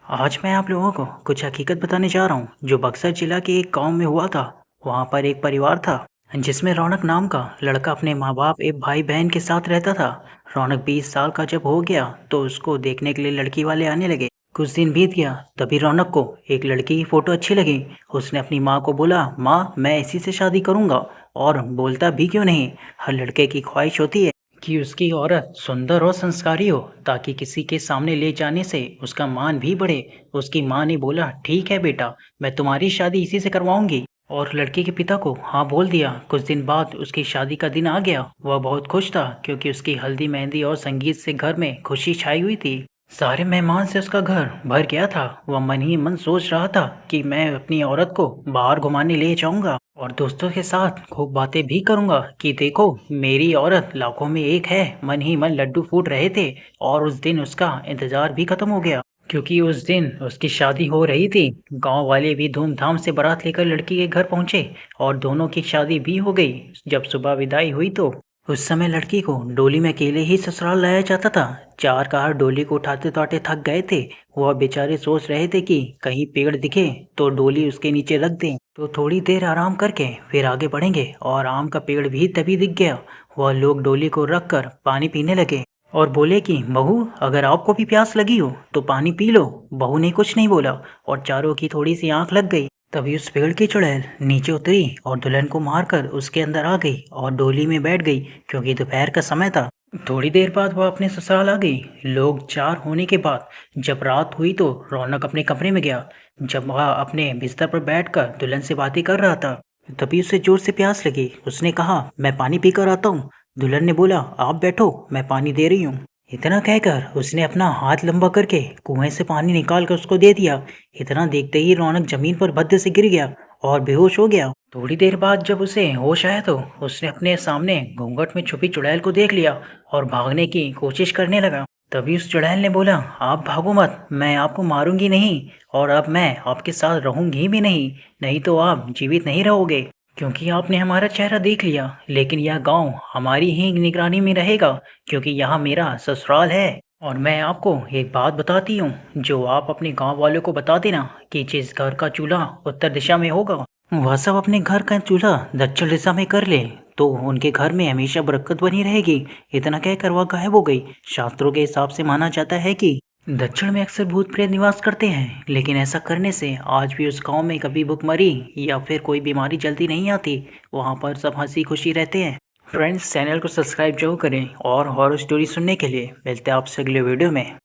आज मैं आप लोगों को कुछ हकीकत बताने जा रहा हूँ जो बक्सर जिला के एक गांव में हुआ था। वहाँ पर एक परिवार था जिसमें रौनक नाम का लड़का अपने माँ बाप एक भाई बहन के साथ रहता था। रौनक 20 साल का जब हो गया तो उसको देखने के लिए लड़की वाले आने लगे। कुछ दिन बीत गया, तभी रौनक को एक लड़की की फोटो अच्छी लगी। उसने अपनी माँ को बोला, माँ मैं इसी से शादी करूंगा। और बोलता भी क्यों नहीं, हर लड़के की ख्वाहिश होती है कि उसकी औरत सुंदर और संस्कारी हो, ताकि किसी के सामने ले जाने से उसका मान भी बढ़े। उसकी माँ ने बोला, ठीक है बेटा, मैं तुम्हारी शादी इसी से करवाऊंगी। और लड़की के पिता को हाँ बोल दिया। कुछ दिन बाद उसकी शादी का दिन आ गया। वह बहुत खुश था क्योंकि उसकी हल्दी मेहंदी और संगीत से घर में खुशी छाई हुई थी। सारे मेहमान से उसका घर भर गया था। वह मन ही मन सोच रहा था कि मैं अपनी औरत को बाहर घुमाने ले जाऊंगा और दोस्तों के साथ खूब बातें भी करूंगा कि देखो मेरी औरत लाखों में एक है। मन ही मन लड्डू फूट रहे थे। और उस दिन उसका इंतजार भी खत्म हो गया क्योंकि उस दिन उसकी शादी हो रही थी। गांव वाले भी धूमधाम से बारात लेकर लड़की के घर पहुंचे और दोनों की शादी भी हो गई। जब सुबह विदाई हुई तो उस समय लड़की को डोली में अकेले ही ससुराल लाया जाता था। चार कार डोली को उठाते उठाते थक गए थे। वह बेचारे सोच रहे थे कि कहीं पेड़ दिखे तो डोली उसके नीचे रख दें, तो थोड़ी देर आराम करके फिर आगे बढ़ेंगे। और आम का पेड़ भी तभी दिख गया। वह लोग डोली को रख कर पानी पीने लगे और बोले कि बहू अगर आपको भी प्यास लगी हो तो पानी पी लो। बहू ने कुछ नहीं बोला और चारों की थोड़ी सी आंख लग गई। तभी उस पेड़ की चुड़ैल नीचे उतरी और दुल्हन को मारकर उसके अंदर आ गई और डोली में बैठ गई क्योंकि दोपहर का समय था। थोड़ी देर बाद वह अपने ससुराल आ गई। लोग चार होने के बाद जब रात हुई तो रौनक अपने कमरे में गया। जब वह अपने बिस्तर पर बैठकर दुल्हन से बातें कर रहा था, तभी उसे जोर से प्यास लगी। उसने कहा, मैं पानी पीकर आता हूँ। दुल्हन ने बोला, आप बैठो, मैं पानी दे रही हूँ। इतना कहकर उसने अपना हाथ लंबा करके कुएं से पानी निकाल कर उसको दे दिया। इतना देखते ही रौनक जमीन पर भद्दे से गिर गया और बेहोश हो गया। थोड़ी देर बाद जब उसे होश आया तो उसने अपने सामने घूंघट में छुपी चुड़ैल को देख लिया और भागने की कोशिश करने लगा। तभी उस चुड़ैल ने बोला, आप भागो मत, मैं आपको मारूंगी नहीं और अब मैं आपके साथ रहूंगी भी नहीं। नहीं तो आप जीवित नहीं रहोगे, क्योंकि आपने हमारा चेहरा देख लिया। लेकिन यह गांव हमारी ही निगरानी में रहेगा क्योंकि यहाँ मेरा ससुराल है। और मैं आपको एक बात बताती हूँ जो आप अपने गांव वालों को बता देना कि जिस घर का चूल्हा उत्तर दिशा में होगा वह सब अपने घर का चूल्हा दक्षिण दिशा में कर ले, तो उनके घर में हमेशा बरकत बनी रहेगी। इतना कहकर वह गायब हो गई। शास्त्रों के हिसाब से माना जाता है कि दक्षिण में अक्सर भूत प्रेत निवास करते हैं, लेकिन ऐसा करने से आज भी उस गांव में कभी भूखमरी या फिर कोई बीमारी जल्दी नहीं आती। वहां पर सब हंसी खुशी रहते हैं। फ्रेंड्स, चैनल को सब्सक्राइब जरूर करें और हॉरर स्टोरी सुनने के लिए मिलते हैं आपसे अगले वीडियो में।